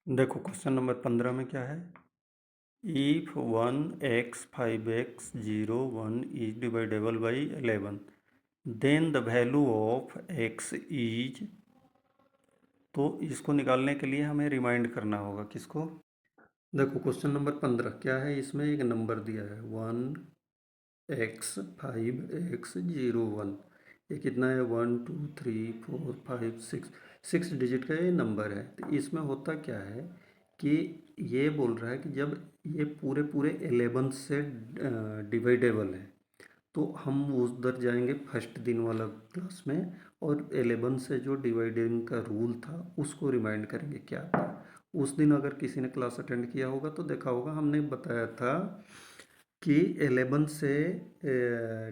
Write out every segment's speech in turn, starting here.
देखो question number 15 में क्या है। If 1x 5x 0 1 is divisible by 11 then the value of x is. तो इसको निकालने के लिए हमें रिमाइंड करना होगा किसको। देखो क्वेश्चन नंबर 15 क्या है, इसमें एक नंबर दिया है 1x 5x 0 1। ये कितना है 1 2 3 4 5 6, 6 डिजिट का ये नंबर है। तो इसमें होता क्या है कि ये बोल रहा है कि जब ये पूरे पूरे 11 से डिवाइडेबल है तो हम उधर जाएंगे फर्स्ट दिन वाला क्लास में और 11 से जो डिवाइडिंग का रूल था उसको रिमाइंड करेंगे क्या था। उस दिन अगर किसी ने क्लास अटेंड किया होगा तो देखा होगा, हमने बताया था कि 11 से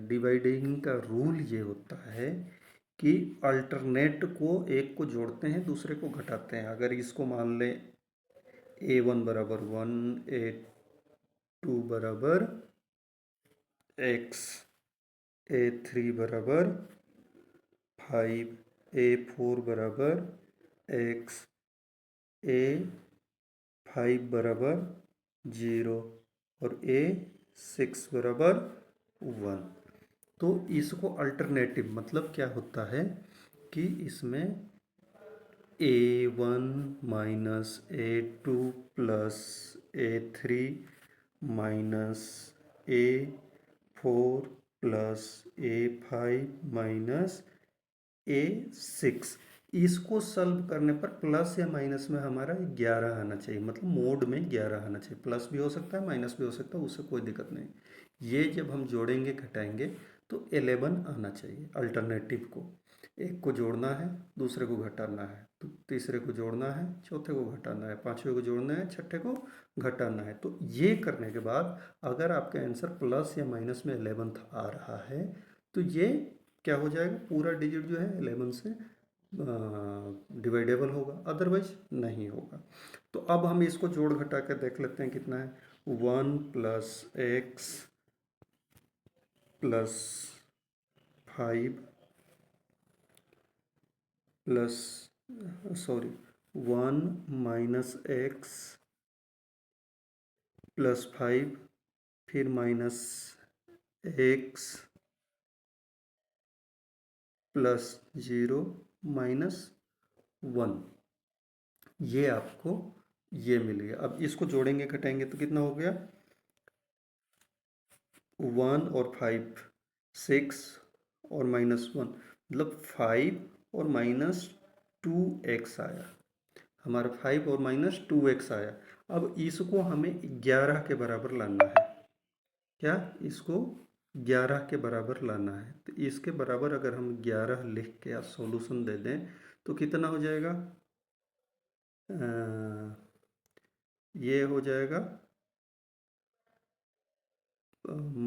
डिवाइडिंग का रूल ये होता है कि अल्टरनेट को एक को जोड़ते हैं दूसरे को घटाते हैं। अगर इसको मान लें A1 बराबर 1 A2 बराबर x A3 बराबर 5 A4 बराबर x A5 बराबर 0 और A6 बराबर 1। तो इसको अल्टरनेटिव मतलब क्या होता है कि इसमें A1 minus A2 plus A3 minus A4 plus A5 minus A6, इसको सॉल्व करने पर प्लस या माइनस में हमारा 11 आना चाहिए, मतलब मोड में 11 आना चाहिए। प्लस भी हो सकता है माइनस भी हो सकता है, उससे कोई दिक्कत नहीं। ये जब हम जोड़ेंगे घटाएंगे तो 11 आना चाहिए। अल्टरनेटिव को एक को जोड़ना है दूसरे को घटाना है, तो तीसरे को जोड़ना है चौथे को घटाना है, पांचवे को जोड़ना है छठे को घटाना है। तो ये करने के बाद अगर आपका आंसर प्लस या माइनस में 11 आ रहा है तो ये क्या हो जाएगा, पूरा डिजिट जो है 11 से डिवाइडेबल होगा, अदरवाइज नहीं होगा। तो अब हम इसको जोड़ घटा कर देख लेते हैं कितना है। 1 plus x plus 5 plus 1 minus x plus 5 फिर माइनस एक्स प्लस 0 माइनस 1, ये आपको ये मिल गया। अब इसको जोड़ेंगे घटाएंगे तो कितना हो गया, 1 और 5 6 और माइनस 1, मतलब 5 और माइनस 2x आया हमारा, 5 और माइनस 2x आया। अब इसको हमें 11 के बराबर लाना है। क्या इसको 11 के बराबर लाना है, तो इसके बराबर अगर हम 11 लिख के सॉल्यूशन दे दें तो कितना हो जाएगा, ये हो जाएगा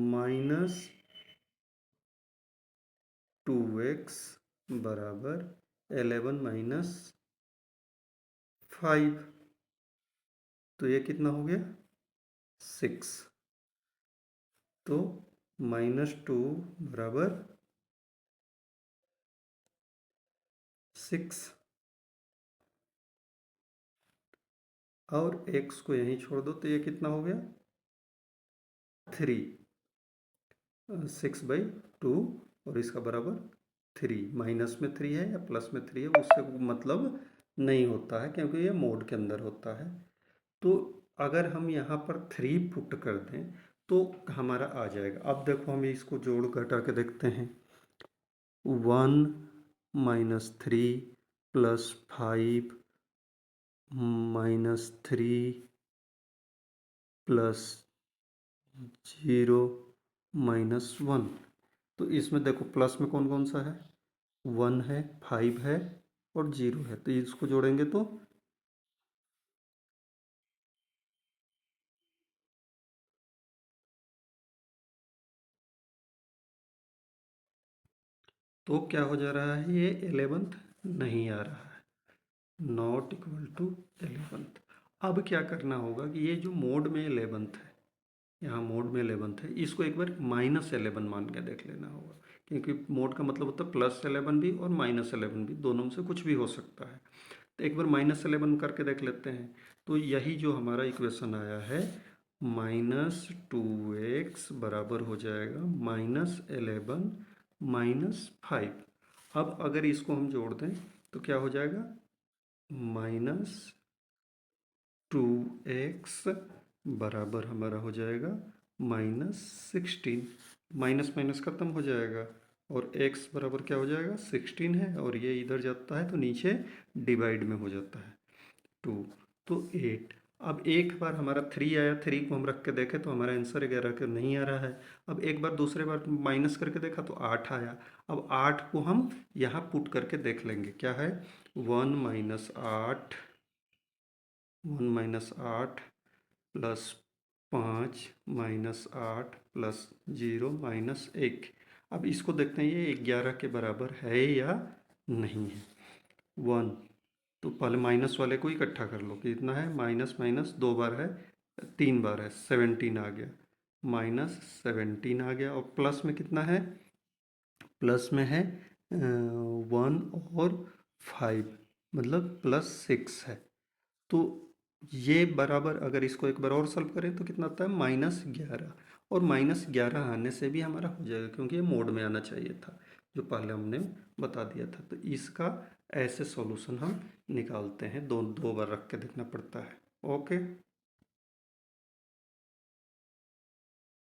माइनस 2x बराबर 11 माइनस 5, तो ये कितना हो गया 6। तो -2 बराबर 6 और x को यहीं छोड़ दो तो ये कितना हो गया 3, 6/2 और इसका बराबर 3। माइनस में 3 है या प्लस में 3 है उससे मतलब नहीं होता है क्योंकि ये मोड के अंदर होता है। तो अगर हम यहाँ पर 3 पुट कर दें तो हमारा आ जाएगा। अब देखो हम इसको जोड़ घटा के देखते हैं। 1 minus 3 plus 5 minus 3 plus 0 minus 1। तो इसमें देखो प्लस में कौन कौन सा है, 1 है 5 है और 0 है, तो इसको जोड़ेंगे तो क्या हो जा रहा है, ये 11th नहीं आ रहा है, नॉट इक्वल टू 11th। अब क्या करना होगा कि ये जो मोड में 11th है, यहाँ मोड में 11th है, इसको एक बार -11 मान के देख लेना होगा, क्योंकि मोड का मतलब होता है +11 भी और -11 भी, दोनों में से कुछ भी हो सकता है। तो एक बार -11 करके देख लेते हैं। तो यही जो हमारा इक्वेशन आया है, -2x बराबर हो जाएगा -11 -5। अब अगर इसको हम जोड़ दें तो क्या हो जाएगा, -2x बराबर हमारा हो जाएगा -16। माइनस माइनस खत्म हो जाएगा और x बराबर क्या हो जाएगा, 16 है, और ये इधर जाता है तो नीचे डिवाइड में हो जाता है 2, तो 8। अब एक बार हमारा 3 आया, 3 को हम रख के देखें तो हमारा आंसर 11 का नहीं आ रहा है। अब एक बार दूसरे बार माइनस करके देखा तो 8 आया। अब 8 को हम यहाँ पुट करके देख लेंगे, क्या है, 1 - 8 प्लस 5 -8 प्लस 0 -1। अब इसको देखते हैं ये 11 के बराबर है या नहीं है। 1, तो पहले माइनस वाले को इकट्ठा कर लो, कितना है, माइनस माइनस 2 बार है, 3 बार है, 17 आ गया, -17 आ गया। और प्लस में कितना है, प्लस में है 1 और 5, मतलब +6 है। तो ये बराबर, अगर इसको एक बार और सॉल्व करें तो कितना आता है, -11। और -11 आने से भी हमारा हो जाएगा क्योंकि ये मोड में आना चाहिए था, जो पहले हमने बता दिया था। तो इसका ऐसे सॉल्यूशन हम निकालते हैं, दो दो बार रख के देखना पड़ता है। ओके।